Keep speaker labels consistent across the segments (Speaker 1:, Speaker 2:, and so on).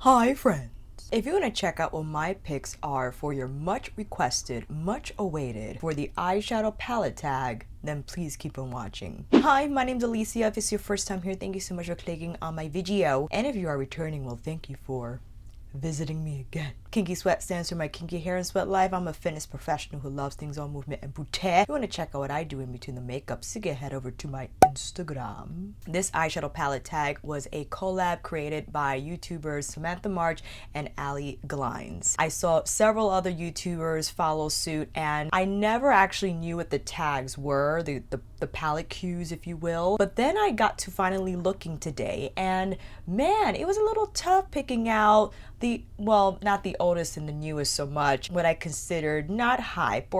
Speaker 1: Hi friends! If you want to check out what my picks are for your much requested, much awaited for the eyeshadow palette tag, then please keep on watching. Hi, my name's Alicia. If it's your first time here, thank you so much for clicking on my video. And if you are returning, well, thank you for visiting me again. Kinky Sweat stands for my kinky hair and sweat life. I'm a fitness professional who loves things on movement and beauty. If you want to check out what I do in between the makeup, so get head over to my Instagram. This eyeshadow palette tag was a collab created by YouTubers Samantha and Allie Glines. I saw several other YouTubers follow suit, and I never actually knew what the tags were, the palette cues, if you will. But then I got to finally looking today, and man, it was a little tough picking out well, not the oldest and the newest so much, what I considered not hype,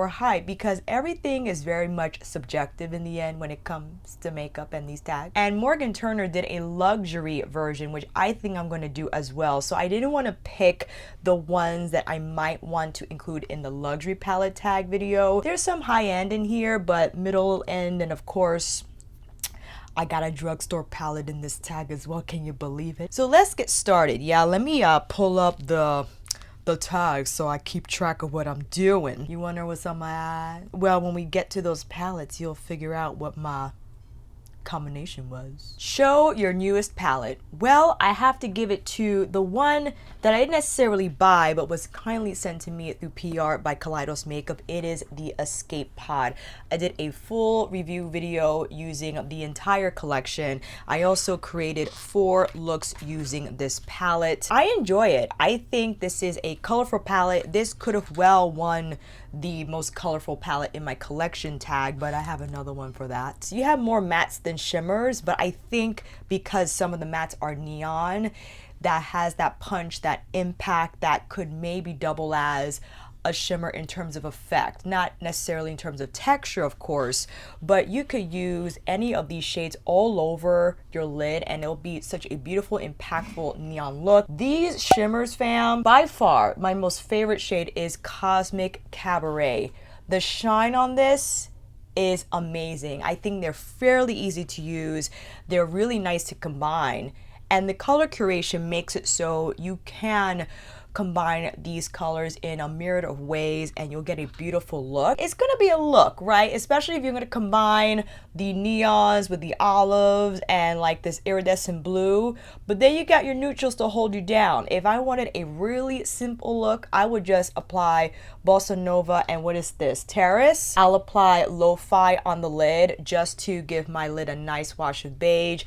Speaker 1: because everything is very much subjective in the end when it comes to makeup and these tags. And Morgan Turner did a luxury version, which I think I'm going to do as well. So I didn't want to pick the ones that I might want to include in the luxury palette tag video. There's some high end in here, but middle end, and of course, I got a drugstore palette in this tag as well. Can you believe it? So let's get started. Yeah, let me pull up the tags so I keep track of what I'm doing. You wonder what's on my eye? Well, when we get to those palettes, you'll figure out what my combination was. Show your newest palette. Well, I have to give it to the one that I didn't necessarily buy but was kindly sent to me through PR by Kaleidos Makeup. It is the Escape Pod. I did a full review video using the entire collection. I also created 4 looks using this palette. I enjoy it. I think this is a colorful palette. This could have well won the most colorful palette in my collection tag, but I have another one for that. You have more mattes than shimmers, but I think because some of the mattes are neon, that has that punch, that impact, that could maybe double as a shimmer in terms of effect, not necessarily in terms of texture, of course, but you could use any of these shades all over your lid and it'll be such a beautiful, impactful neon look. These shimmers, fam, by far my most favorite shade is Cosmic Cabaret. The shine on this is amazing. I think they're fairly easy to use. They're really nice to combine, and the color curation makes it so you can combine these colors in a myriad of ways and you'll get a beautiful look. It's gonna be a look, right? Especially if you're gonna combine the neons with the olives and like this iridescent blue, but then you got your neutrals to hold you down. If I wanted a really simple look, I would just apply Bossa Nova and what is this? Terrace. I'll apply Lo-Fi on the lid just to give my lid a nice wash of beige,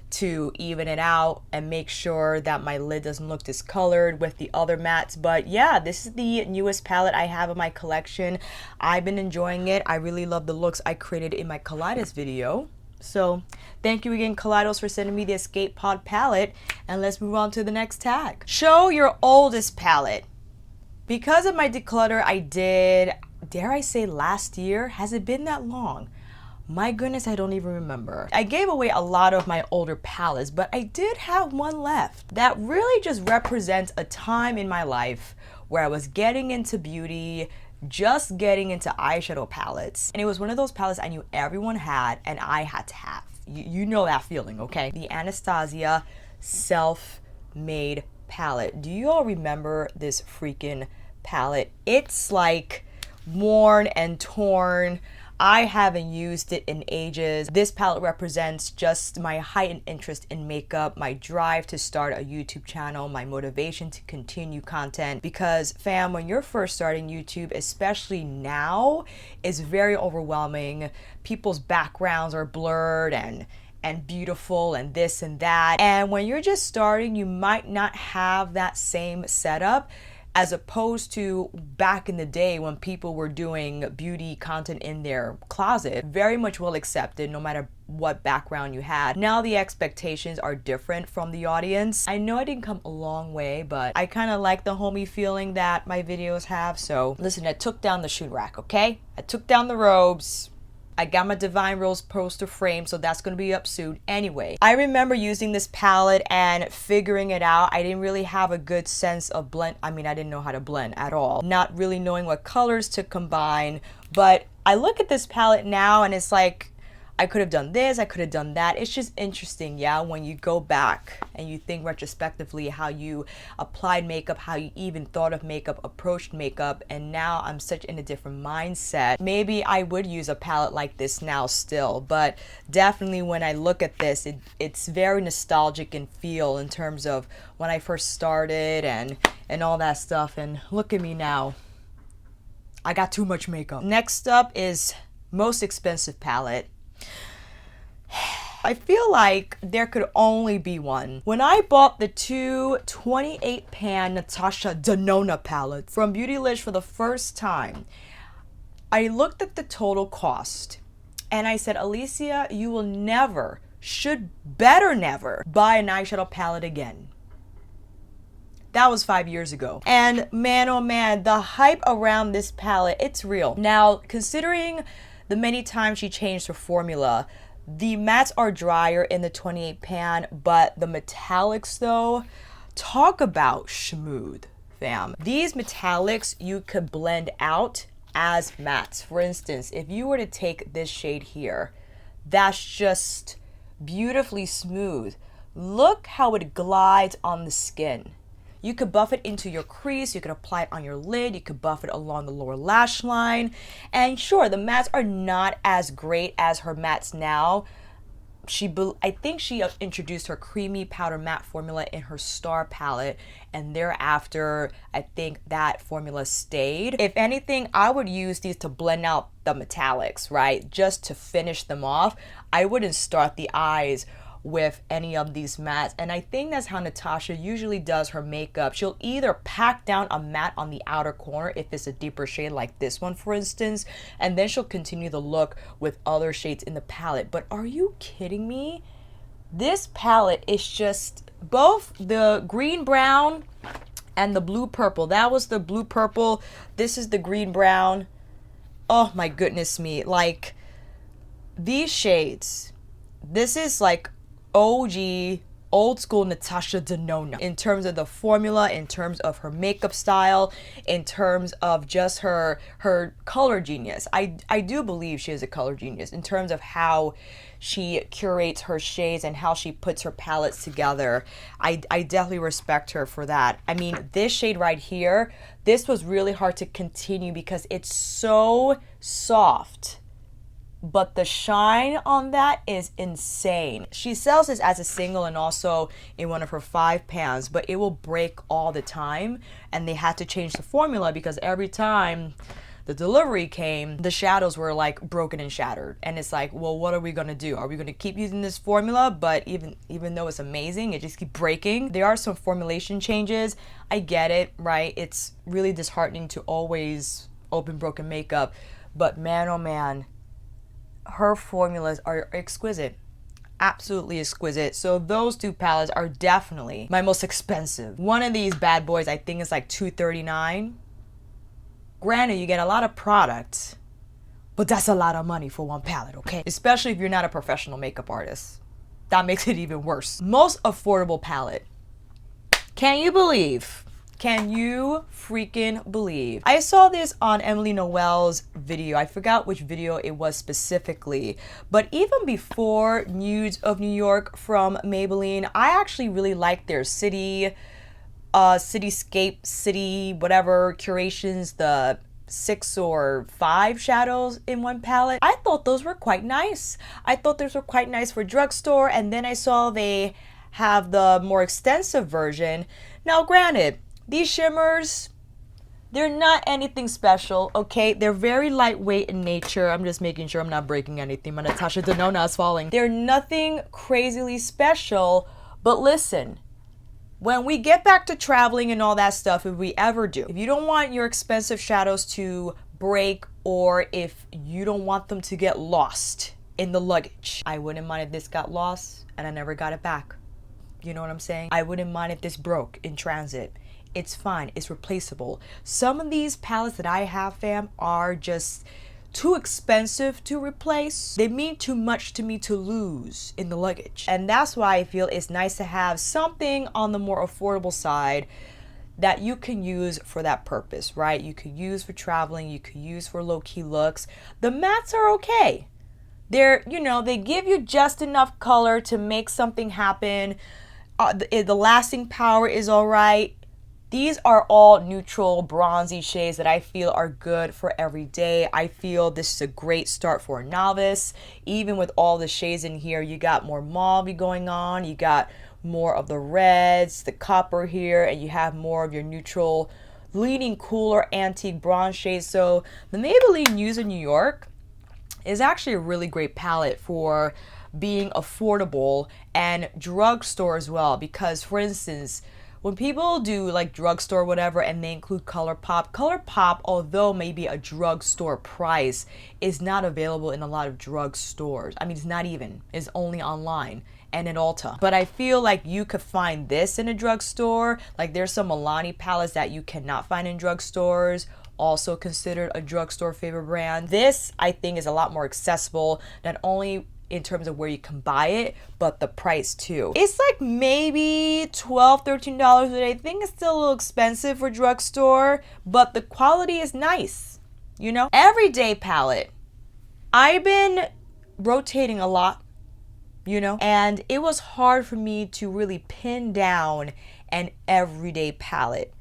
Speaker 1: to even it out and make sure that my lid doesn't look discolored with the other mattes. But yeah, this is the newest palette I have in my collection. I've been enjoying it. I really love the looks I created in my Kaleidos video. So thank you again, Kaleidos, for sending me the Escape Pod palette, and let's move on to the next tag. Show your oldest palette. Because of my declutter I did, dare I say, last year. Has it been that long? My goodness, I don't even remember. I gave away a lot of my older palettes, but I did have one left that really just represents a time in my life where I was getting into beauty, just getting into eyeshadow palettes. And it was one of those palettes I knew everyone had and I had to have. You know that feeling, okay? The Anastasia Self-Made palette. Do you all remember this freaking palette? It's like worn and torn. I haven't used it in ages. This palette represents just my heightened interest in makeup, my drive to start a YouTube channel, my motivation to continue content. Because fam, when you're first starting YouTube, especially now, is very overwhelming. People's backgrounds are blurred and beautiful and this and that. And when you're just starting, you might not have that same setup, as opposed to back in the day when people were doing beauty content in their closet. Very much well accepted no matter what background you had. Now the expectations are different from the audience. I know I didn't come a long way, but I kind of like the homey feeling that my videos have. So listen, I took down the shoe rack, okay? I took down the robes. I got my Divine Rose poster frame, so that's going to be up soon. Anyway, I remember using this palette and figuring it out. I didn't really have a good sense of blend. I mean, I didn't know how to blend at all. Not really knowing what colors to combine. But I look at this palette now and it's like, I could have done this, I could have done that. It's just interesting, yeah, when you go back and you think retrospectively how you applied makeup, how you even thought of makeup, approached makeup, and now I'm such in a different mindset. Maybe I would use a palette like this now still, but definitely when I look at this, it's very nostalgic in feel in terms of when I first started and all that stuff. And look at me now. I got too much makeup. Next up is most expensive palette. I feel like there could only be one. When I bought the two 28 pan Natasha Denona palettes from Beautylish for the first time, I looked at the total cost and I said, Alicia, you will never, should better never buy an eyeshadow palette again. That was 5 years ago. And man, oh man, the hype around this palette, it's real. Now, considering the many times she changed her formula, the mattes are drier in the 28 pan, but the metallics though, talk about smooth, fam. These metallics you could blend out as mattes. For instance, if you were to take this shade here, that's just beautifully smooth. Look how it glides on the skin. You could buff it into your crease, you could apply it on your lid, you could buff it along the lower lash line. And sure, the mattes are not as great as her mattes now. I think she introduced her creamy powder matte formula in her Star palette, and thereafter, I think that formula stayed. If anything, I would use these to blend out the metallics, right? Just to finish them off. I wouldn't start the eyes with any of these mattes, and I think that's how Natasha usually does her makeup. She'll either pack down a matte on the outer corner if it's a deeper shade like this one, for instance, and then she'll continue the look with other shades in the palette. But are you kidding me? This palette is just both the green brown and the blue purple. That was the blue purple. This is the green brown. Oh my goodness me. Like, these shades, this is like OG, old school Natasha Denona in terms of the formula, in terms of her makeup style, in terms of just her color genius. I do believe she is a color genius in terms of how she curates her shades and how she puts her palettes together. I definitely respect her for that. I mean, this shade right here, this was really hard to continue because it's so soft, but the shine on that is insane. She sells this as a single and also in one of her 5 pans, but it will break all the time, and they had to change the formula because every time the delivery came, the shadows were like broken and shattered. And it's like, well, what are we gonna do? Are we gonna keep using this formula, but even though it's amazing, it just keeps breaking? There are some formulation changes. I get it, right? It's really disheartening to always open broken makeup, but man, oh man, her formulas are exquisite, absolutely exquisite. So those two palettes are definitely my most expensive. One of these bad boys I think is like $239. Granted, you get a lot of product, but that's a lot of money for one palette, okay? Especially if you're not a professional makeup artist. That makes it even worse. Most affordable palette. Can you believe? Can you freaking believe? I saw this on Emily Noel's video. I forgot which video it was specifically, but even before Muse of New York from Maybelline, I actually really liked their cityscape, city, whatever curations, the 6 or 5 shadows in one palette. I thought those were quite nice. I thought those were quite nice for drugstore, and then I saw they have the more extensive version. Now, granted, these shimmers, they're not anything special, okay? They're very lightweight in nature. I'm just making sure I'm not breaking anything. My Natasha Denona is falling. They're nothing crazily special, but listen, when we get back to traveling and all that stuff, if we ever do, if you don't want your expensive shadows to break, or if you don't want them to get lost in the luggage, I wouldn't mind if this got lost and I never got it back. You know what I'm saying? I wouldn't mind if this broke in transit. It's fine, it's replaceable. Some of these palettes that I have, fam, are just too expensive to replace. They mean too much to me to lose in the luggage. And that's why I feel it's nice to have something on the more affordable side that you can use for that purpose, right? You could use for traveling, you could use for low-key looks. The mattes are okay. They're, you know, they give you just enough color to make something happen. The lasting power is all right. These are all neutral bronzy shades that I feel are good for every day. I feel this is a great start for a novice. Even with all the shades in here, you got more mauve going on. You got more of the reds, the copper here, and you have more of your neutral, leaning cooler antique bronze shades. So the Maybelline Muse in New York is actually a really great palette for being affordable and drugstore as well. Because for instance, when people do like drugstore whatever and they include ColourPop, although maybe a drugstore price, is not available in a lot of drugstores. I mean, it's not even. It's only online and in Ulta. But I feel like you could find this in a drugstore. Like there's some Milani palettes that you cannot find in drugstores, also considered a drugstore favorite brand. This, I think, is a lot more accessible, not only in terms of where you can buy it, but the price too. It's like maybe $12, $13 a day. I think it's still a little expensive for drugstore, but the quality is nice, you know? Everyday palette. I've been rotating a lot, you know, and it was hard for me to really pin down an everyday palette.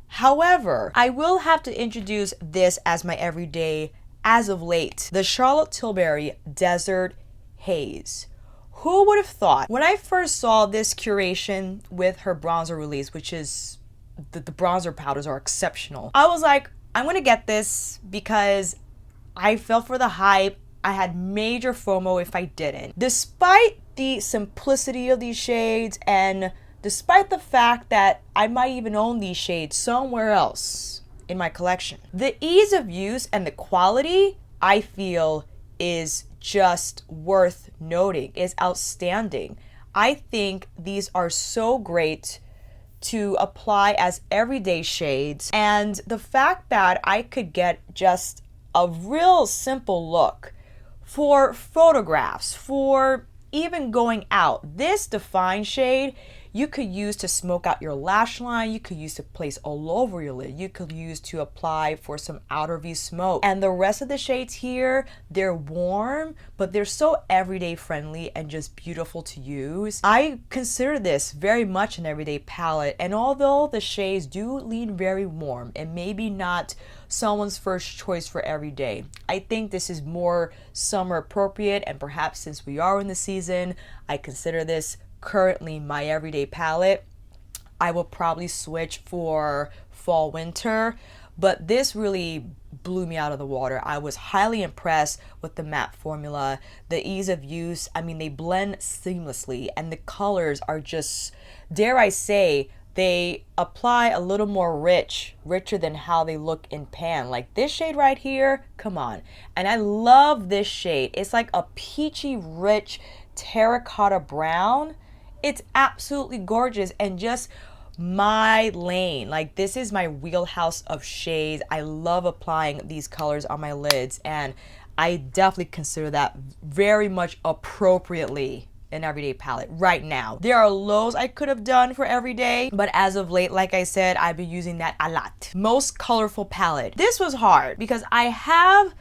Speaker 1: However, I will have to introduce this as my everyday as of late. The Charlotte Tilbury Desert Haze. Who would have thought? When I first saw this curation with her bronzer release, which is the bronzer powders are exceptional, I was like, I'm gonna get this because I fell for the hype. I had major FOMO if I didn't. Despite the simplicity of these shades and despite the fact that I might even own these shades somewhere else in my collection, the ease of use and the quality, I feel, is just worth noting, is outstanding. I think these are so great to apply as everyday shades, and the fact that I could get just a real simple look for photographs, for even going out. This defined shade you could use to smoke out your lash line, you could use to place all over your lid, you could use to apply for some outer V smoke. And the rest of the shades here, they're warm, but they're so everyday friendly and just beautiful to use. I consider this very much an everyday palette, and although the shades do lean very warm and maybe not someone's first choice for every day, I think this is more summer appropriate, and perhaps since we are in the season, I consider this currently my everyday palette. I will probably switch for fall winter, but this really blew me out of the water. I was highly impressed with the matte formula, the ease of use. I mean, they blend seamlessly, and the colors are just, dare I say, they apply a little more richer than how they look in pan. Like this shade right here, come on. And I love this shade. It's like a peachy rich terracotta brown. It's absolutely gorgeous and just my lane. Like this is my wheelhouse of shades. I love applying these colors on my lids, and I definitely consider that very much appropriately an everyday palette right now. There are lows I could have done for everyday, but as of late, like I said, I've been using that a lot. Most colorful palette. This was hard because I have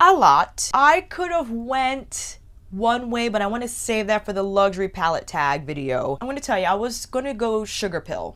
Speaker 1: a lot. I could have went one way, but I want to save that for the luxury palette tag video. I'm going to tell you, I was going to go Sugar Pill.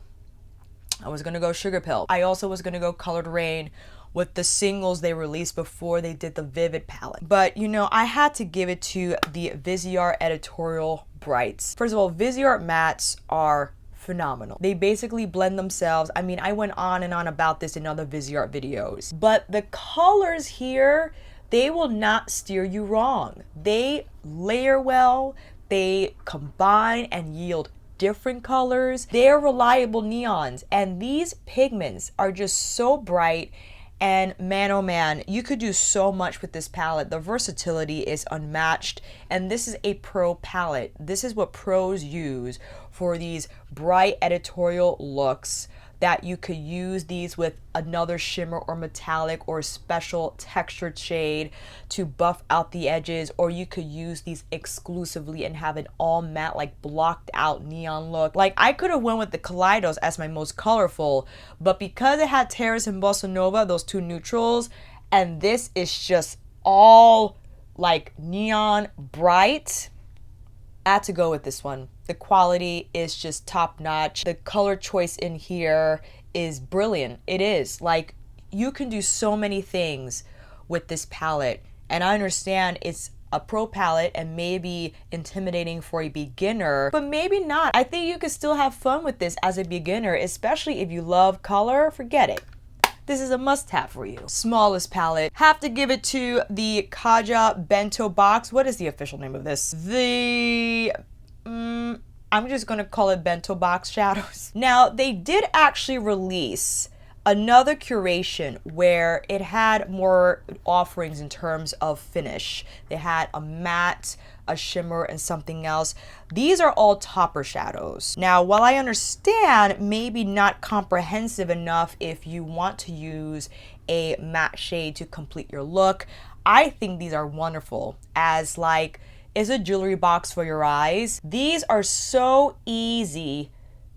Speaker 1: I also was going to go Colored Rain with the singles they released before they did the Vivid palette. But you know, I had to give it to the Viseart Editorial Brights. First of all, Viseart mattes are phenomenal. They basically blend themselves. I mean, I went on and on about this in other Viseart videos, but the colors here, they will not steer you wrong. They layer well, they combine and yield different colors. They're reliable neons, and these pigments are just so bright. And man, oh man, you could do so much with this palette. The versatility is unmatched, and this is a pro palette. This is what pros use for these bright editorial looks, that you could use these with another shimmer or metallic or special textured shade to buff out the edges, or you could use these exclusively and have an all matte, like blocked out neon look. Like I could have went with the Kaleidos as my most colorful, but because it had Terrace and Bossa Nova, those two neutrals, and this is just all like neon bright, I had to go with this one. The quality is just top notch. The color choice in here is brilliant. It is. Like, you can do so many things with this palette. And I understand it's a pro palette and maybe intimidating for a beginner, but maybe not. I think you could still have fun with this as a beginner, especially if you love color. Forget it. This is a must-have for you. Smallest palette. Have to give it to the Kaja Bento Box. What is the official name of this? I'm just gonna call it Bento Box Shadows. Now, they did actually release another curation where it had more offerings in terms of finish. They had a matte, a shimmer, and something else. These are all topper shadows. Now, while I understand maybe not comprehensive enough if you want to use a matte shade to complete your look, I think these are wonderful as like is a jewelry box for your eyes. These are so easy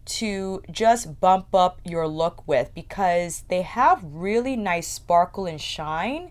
Speaker 1: to just bump up your look with because they have really nice sparkle and shine,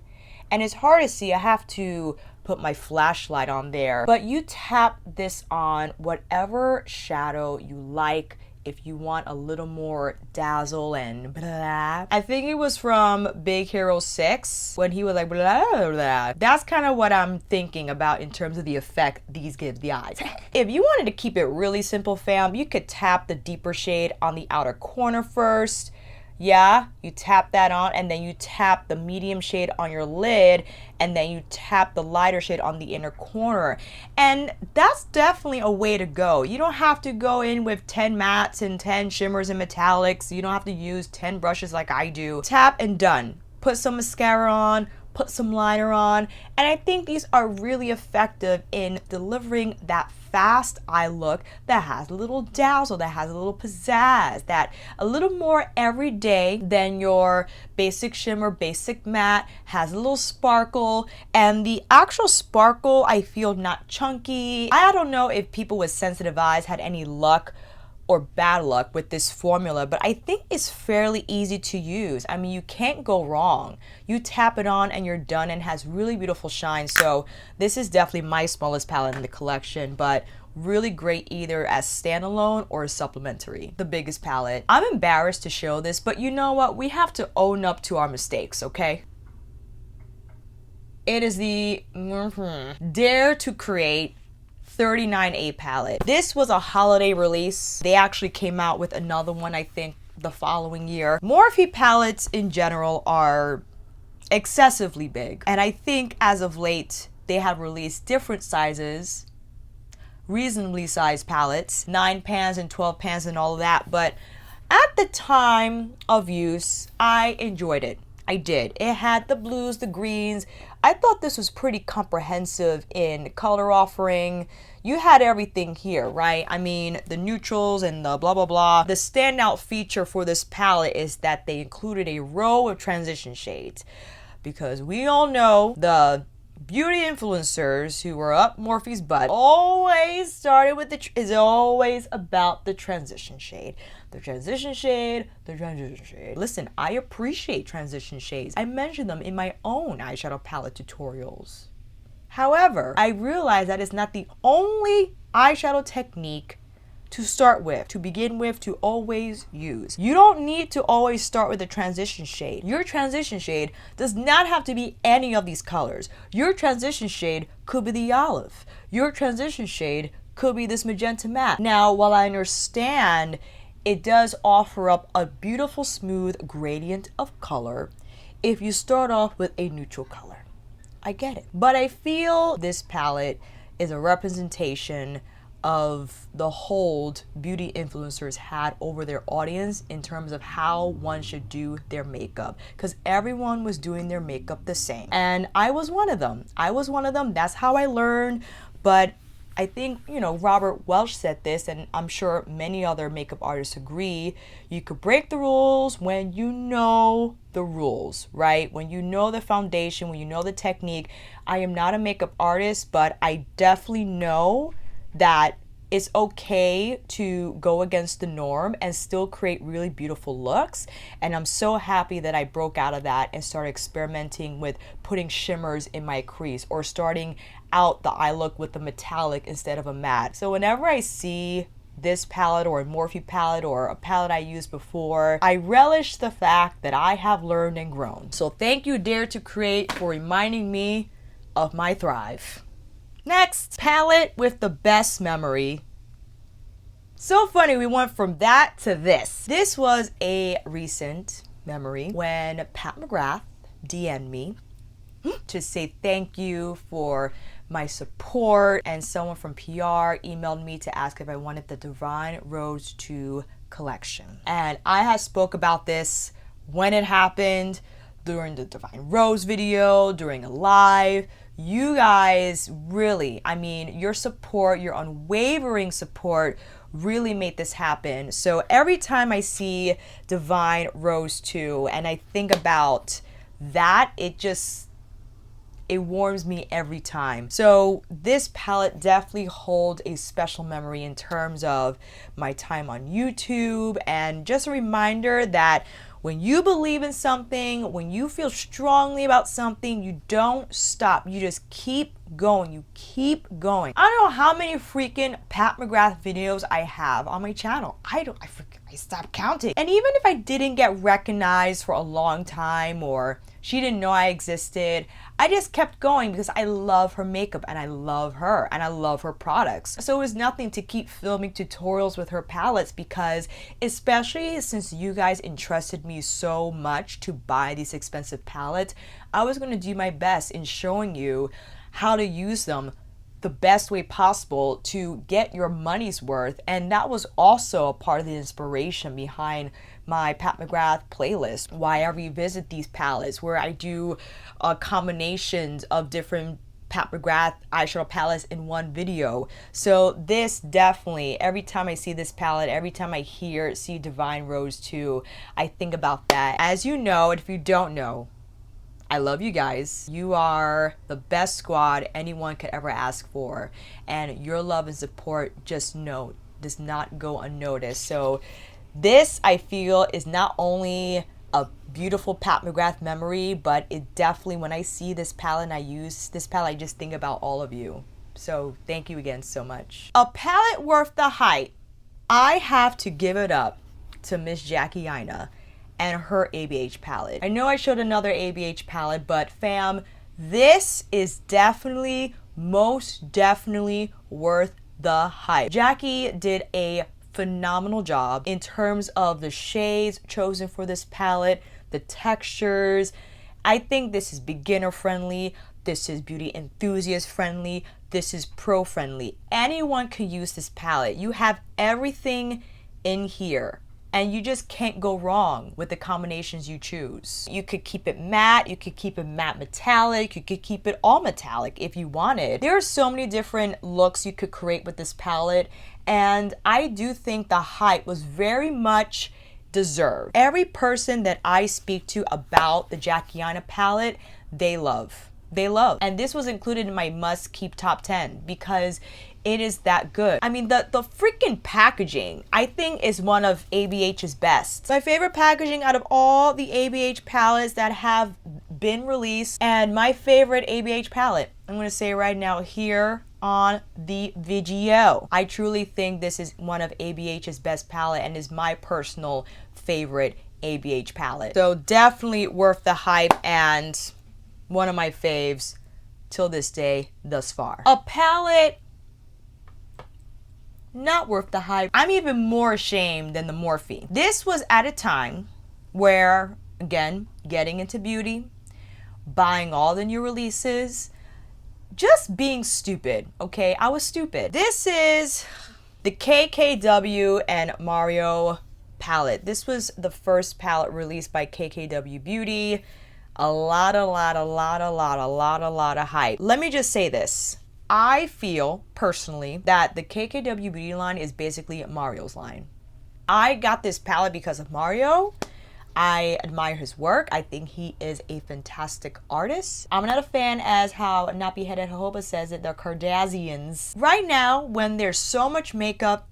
Speaker 1: and it's hard to see. I have to put my flashlight on there, but you tap this on whatever shadow you like. If you want a little more dazzle and blah. I think it was from Big Hero 6 when he was like blah, blah, blah. That's kind of what I'm thinking about in terms of the effect these give the eyes. If you wanted to keep it really simple, fam, you could tap the deeper shade on the outer corner first. Yeah, you tap that on, and then you tap the medium shade on your lid, and then you tap the lighter shade on the inner corner. And that's definitely a way to go. You don't have to go in with 10 mattes and 10 shimmers and metallics. You don't have to use 10 brushes like I do. Tap and done. Put some mascara on, put some liner on, and I think these are really effective in delivering that fast eye look that has a little dazzle, that has a little pizzazz, that a little more everyday than your basic shimmer, basic matte, has a little sparkle, and the actual sparkle I feel not chunky. I don't know if people with sensitive eyes had any luck or bad luck with this formula, but I think it's fairly easy to use. I mean, you can't go wrong. You tap it on and you're done, and has really beautiful shine. So this is definitely my smallest palette in the collection, but really great either as standalone or supplementary. The biggest palette. I'm embarrassed to show this, but you know what? We have to own up to our mistakes, okay? It is the Dare to Create 39A palette. This was a holiday release. They actually came out with another one, I think, the following year. Morphe palettes in general are excessively big, and I think as of late they have released different sizes, reasonably sized palettes, 9 pans and 12 pans and all of that, but at the time of use, I enjoyed it. I did. It had the blues, the greens. I thought this was pretty comprehensive in color offering. You had everything here, right? I mean, the neutrals and the blah, blah, blah. The standout feature for this palette is that they included a row of transition shades, because we all know the beauty influencers who were up Morphe's butt always started with is always about the transition shade. The transition shade, the transition shade. Listen, I appreciate transition shades. I mention them in my own eyeshadow palette tutorials. However, I realize that it's not the only eyeshadow technique to start with, to begin with, to always use. You don't need to always start with a transition shade. Your transition shade does not have to be any of these colors. Your transition shade could be the olive. Your transition shade could be this magenta matte. Now, while I understand it does offer up a beautiful smooth gradient of color if you start off with a neutral color, I get it. But I feel this palette is a representation of the hold beauty influencers had over their audience in terms of how one should do their makeup, because everyone was doing their makeup the same, and I was one of them. That's how I learned. But I think, you know, Robert Welch said this, and I'm sure many other makeup artists agree. You could break the rules when you know the rules, right? When you know the foundation, when you know the technique. I am not a makeup artist, but I definitely know that it's okay to go against the norm and still create really beautiful looks. And I'm so happy that I broke out of that and started experimenting with putting shimmers in my crease, or starting out the eye look with the metallic instead of a matte. So whenever I see this palette or a Morphe palette or a palette I used before, I relish the fact that I have learned and grown. So thank you, Dare to Create, for reminding me of my thrive. Next, palette with the best memory. So funny, we went from that to this. This was a recent memory when Pat McGrath DM'd me to say thank you for my support, and someone from PR emailed me to ask if I wanted the Divine Rose 2 collection. And I had spoke about this when it happened, during the Divine Rose video, during a live. You guys really, I mean, your support, your unwavering support really made this happen. So every time I see Divine Rose 2 and I think about that, it warms me every time. So this palette definitely holds a special memory in terms of my time on YouTube, and just a reminder that when you believe in something, when you feel strongly about something, you don't stop. You just keep going. You keep going. I don't know how many freaking Pat McGrath videos I have on my channel. I stopped counting. And even if I didn't get recognized for a long time, or she didn't know I existed, I just kept going because I love her makeup and I love her and I love her products. So it was nothing to keep filming tutorials with her palettes, because especially since you guys entrusted me so much to buy these expensive palettes, I was going to do my best in showing you how to use them the best way possible to get your money's worth. And that was also a part of the inspiration behind my Pat McGrath playlist, why I revisit these palettes, where I do combinations of different Pat McGrath eyeshadow palettes in one video. So this definitely, every time I see this palette, every time I see Divine Rose 2, I think about that. As you know, and if you don't know, I love you guys. You are the best squad anyone could ever ask for, and your love and support, just know, does not go unnoticed. So this, I feel, is not only a beautiful Pat McGrath memory, but it definitely, when I see this palette and I use this palette, I just think about all of you. So thank you again so much. A palette worth the hype. I have to give it up to Miss Jackie Aina and her ABH palette. I know I showed another ABH palette, but fam, this is definitely, most definitely worth the hype. Jackie did a phenomenal job in terms of the shades chosen for this palette, the textures. I think this is beginner friendly, this is beauty enthusiast friendly, this is pro friendly. Anyone can use this palette. You have everything in here, and you just can't go wrong with the combinations you choose. You could keep it matte, you could keep it matte metallic, you could keep it all metallic if you wanted. There are so many different looks you could create with this palette, and I do think the hype was very much deserved. Every person that I speak to about the Jackie Aina palette, they love. They love. And this was included in my must keep top 10 because it is that good. I mean, the freaking packaging, I think, is one of ABH's best. My favorite packaging out of all the ABH palettes that have been released, and my favorite ABH palette, I'm gonna say right now here on the video. I truly think this is one of ABH's best palette and is my personal favorite ABH palette. So definitely worth the hype and one of my faves till this day thus far. A palette not worth the hype. I'm even more ashamed than the Morphe. This was at a time where, again, getting into beauty, buying all the new releases, just being stupid, okay? I was stupid. This is the KKW and Mario palette. This was the first palette released by KKW Beauty. A lot of hype. Let me just say this. I feel personally that the KKW Beauty line is basically Mario's line. I got this palette because of Mario. I admire his work. I think he is a fantastic artist. I'm not a fan as how Nappy Headed Jojoba says it, the Kardashians. Right now, when there's so much makeup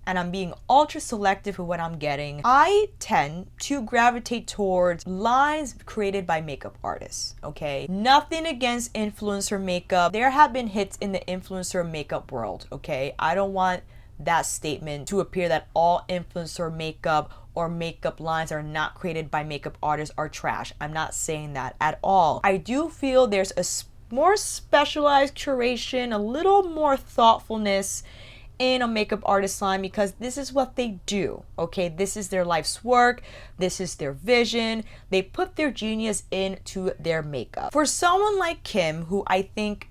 Speaker 1: and I'm being ultra selective with what I'm getting, I tend to gravitate towards lines created by makeup artists, okay? Nothing against influencer makeup. There have been hits in the influencer makeup world, okay? I don't want that statement to appear that all influencer makeup or makeup lines are not created by makeup artists are trash. I'm not saying that at all. I do feel there's a more specialized curation, a little more thoughtfulness in a makeup artist line because this is what they do, okay? This is their life's work. This is their vision. They put their genius into their makeup. For someone like Kim, who I think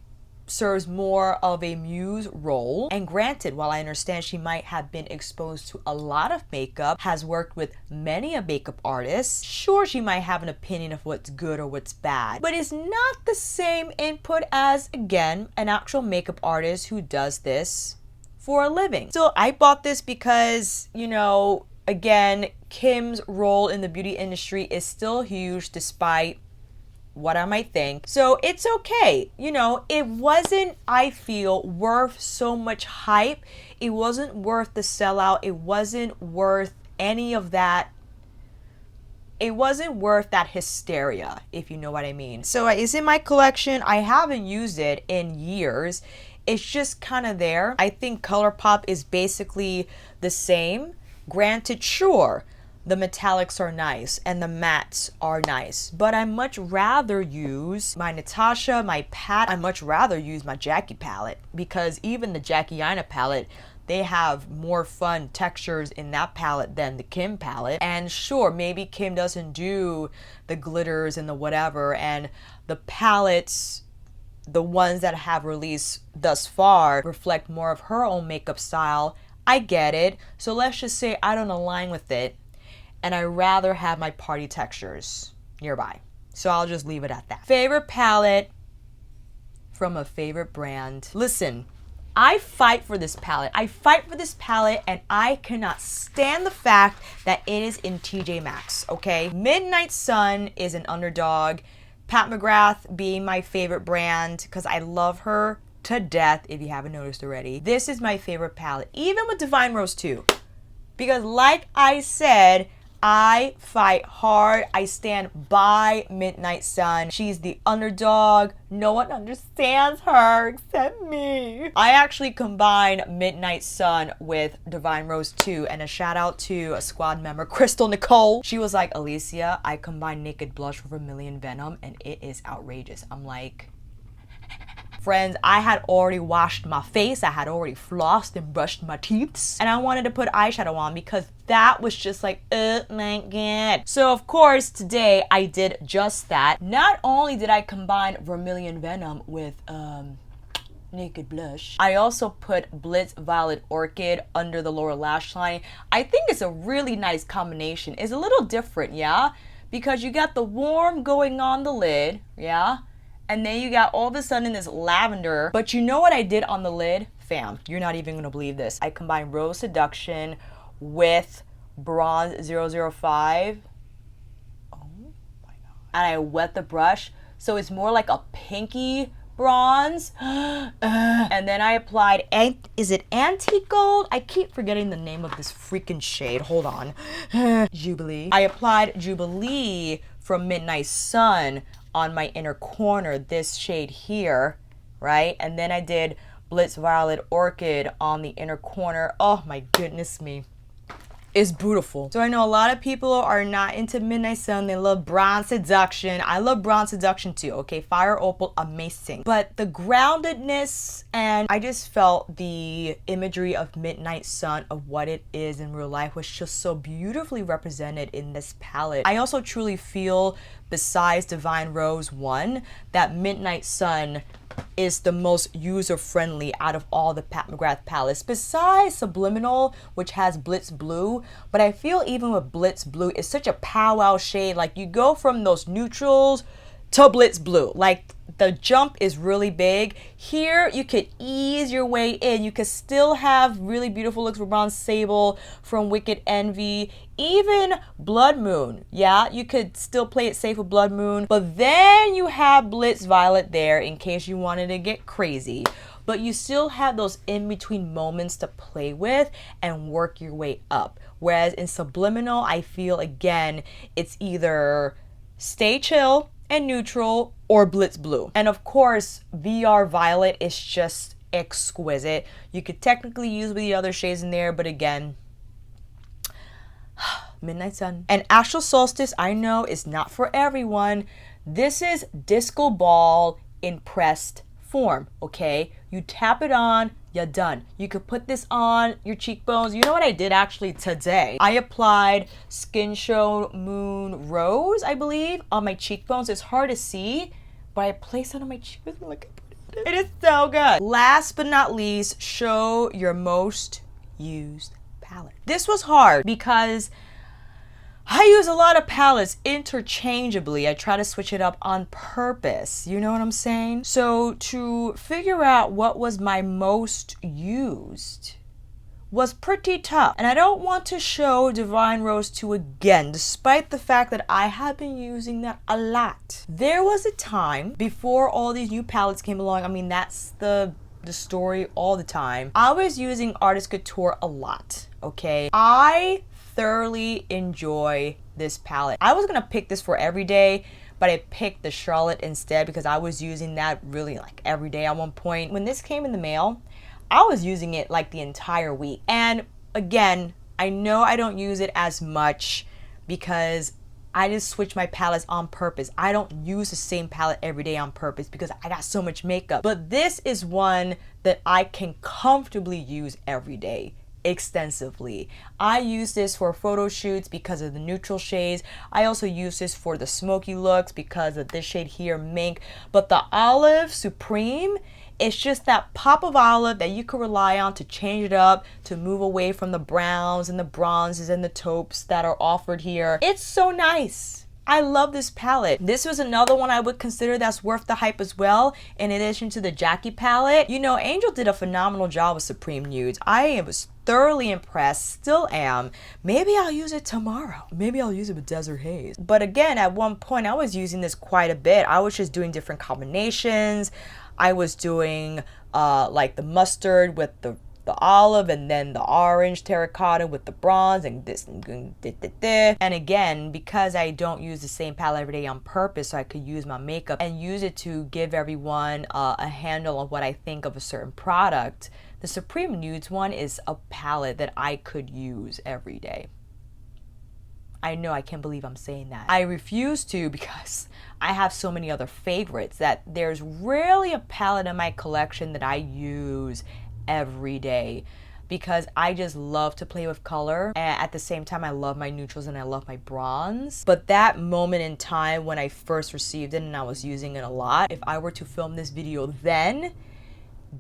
Speaker 1: serves more of a muse role, and granted, while I understand she might have been exposed to a lot of makeup, has worked with many a makeup artist, sure, she might have an opinion of what's good or what's bad, but it's not the same input as, again, an actual makeup artist who does this for a living. So I bought this because, you know, again, Kim's role in the beauty industry is still huge despite what I might think. So it's okay. You know, it wasn't, I feel, worth so much hype. It wasn't worth the sellout. It wasn't worth any of that. It wasn't worth that hysteria, if you know what I mean. So it's in my collection. I haven't used it in years. It's just kind of there. I think ColourPop is basically the same. Granted, sure, the metallics are nice and the mattes are nice, but I much rather use my Natasha, my Pat. I much rather use my Jackie palette because even the Jackie Aina palette, they have more fun textures in that palette than the Kim palette. And sure, maybe Kim doesn't do the glitters and the whatever, and the palettes, the ones that have released thus far, reflect more of her own makeup style. I get it. So let's just say I don't align with it, and I rather have my party textures nearby. So I'll just leave it at that. Favorite palette from a favorite brand. Listen, I fight for this palette. I fight for this palette, and I cannot stand the fact that it is in TJ Maxx, okay? Midnight Sun is an underdog. Pat McGrath being my favorite brand because I love her to death, if you haven't noticed already. This is my favorite palette, even with Divine Rose too. Because like I said, I fight hard. I stand by Midnight Sun. She's the underdog. No one understands her except me. I actually combine Midnight Sun with Divine Rose too, and a shout out to a squad member, Crystal Nicole. She was like, Alicia, I combine Naked Blush with Vermilion Venom and it is outrageous. I'm like, friends, I had already washed my face, I had already flossed and brushed my teeth, and I wanted to put eyeshadow on because that was just like, oh my god. So of course, today I did just that. Not only did I combine Vermilion Venom with Naked Blush, I also put Blitz Violet Orchid under the lower lash line. I think it's a really nice combination. It's a little different, yeah? Because you got the warm going on the lid, yeah? And then you got all of a sudden this lavender. But you know what I did on the lid? Fam, you're not even gonna believe this. I combined Rose Seduction with Bronze 005. Oh my god. And I wet the brush. So it's more like a pinky bronze. And then I applied, is it Antique Gold? I keep forgetting the name of this freaking shade. Hold on. Jubilee. I applied Jubilee from Midnight Sun on my inner corner, this shade here, right? And then I did Blitz Violet Orchid on the inner corner. Oh my goodness me. It's beautiful. So I know a lot of people are not into Midnight Sun. They love Bronze Seduction. I love Bronze Seduction too, okay? Fire Opal, amazing. But the groundedness, and I just felt the imagery of Midnight Sun, of what it is in real life, was just so beautifully represented in this palette. I also truly feel, besides Divine Rose 1, that Midnight Sun is the most user-friendly out of all the Pat McGrath palettes, besides Subliminal, which has Blitz Blue. But I feel even with Blitz Blue, it's such a powwow shade. Like, you go from those neutrals to Blitz Blue. Like, the jump is really big. Here, you could ease your way in. You could still have really beautiful looks with Bronze Sable from Wicked Envy. Even Blood Moon. Yeah, you could still play it safe with Blood Moon. But then you have Blitz Violet there in case you wanted to get crazy. But you still have those in-between moments to play with and work your way up. Whereas in Subliminal, I feel, again, it's either stay chill and neutral or Blitz Blue. And of course, VR Violet is just exquisite. You could technically use the other shades in there, but again, Midnight Sun. And Astral Solstice, I know, is not for everyone. This is Disco Ball in pressed form, okay? You tap it on, you're done. You could put this on your cheekbones. You know what I did actually today? I applied Skin Show Moon Rose, I believe, on my cheekbones. It's hard to see, but I placed it on my cheekbones. Look, it is so good. Last but not least, show your most used palette. This was hard because I use a lot of palettes interchangeably. I try to switch it up on purpose. You know what I'm saying? So to figure out what was my most used was pretty tough. And I don't want to show Divine Rose 2 again, despite the fact that I have been using that a lot. There was a time before all these new palettes came along. I mean, that's the story all the time. I was using Artist Couture a lot, okay? I thoroughly enjoy this palette. I was gonna pick this for every day, but I picked the Charlotte instead because I was using that really like every day at one point. When this came in the mail, I was using it like the entire week. And again, I know I don't use it as much because I just switch my palettes on purpose. I don't use the same palette every day on purpose because I got so much makeup. But this is one that I can comfortably use every day. Extensively. I use this for photo shoots because of the neutral shades. I also use this for the smoky looks because of this shade here, Mink. But the Olive Supreme, it's just that pop of olive that you can rely on to change it up, to move away from the browns and the bronzes and the taupes that are offered here. It's so nice. I love this palette. This was another one I would consider that's worth the hype as well, in addition to the Jackie palette. You know, Angel did a phenomenal job with Supreme Nudes. I was thoroughly impressed, still am. Maybe I'll use it tomorrow. Maybe I'll use it with Desert Haze. But again, at one point, I was using this quite a bit. I was just doing different combinations. I was doing like the mustard with the olive and then the orange terracotta with the bronze and this and again, because I don't use the same palette every day on purpose, so I could use my makeup and use it to give everyone a handle on what I think of a certain product. The Supreme Nudes one is a palette that I could use every day. I know, I can't believe I'm saying that. I refuse to because I have so many other favorites that there's rarely a palette in my collection that I use every day because I just love to play with color, and at the same time I love my neutrals and I love my bronze. But that moment in time when I first received it and I was using it a lot, if I were to film this video then,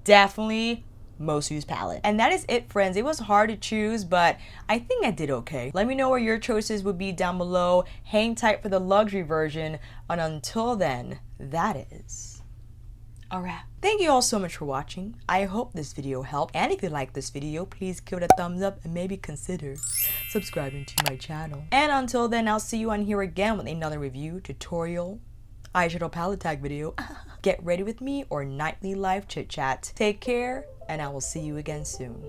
Speaker 1: definitely most used palette. And that is it, friends. It was hard to choose, but I think I did okay. Let me know what your choices would be down below. Hang tight for the luxury version, and until then, that is a wrap. Thank you all so much for watching. I hope this video helped, and if you like this video, please give it a thumbs up and maybe consider subscribing to my channel. And until then, I'll see you on here again with another review, tutorial, eyeshadow palette tag video, get ready with me, or nightly live chit chat. Take care, and I will see you again soon.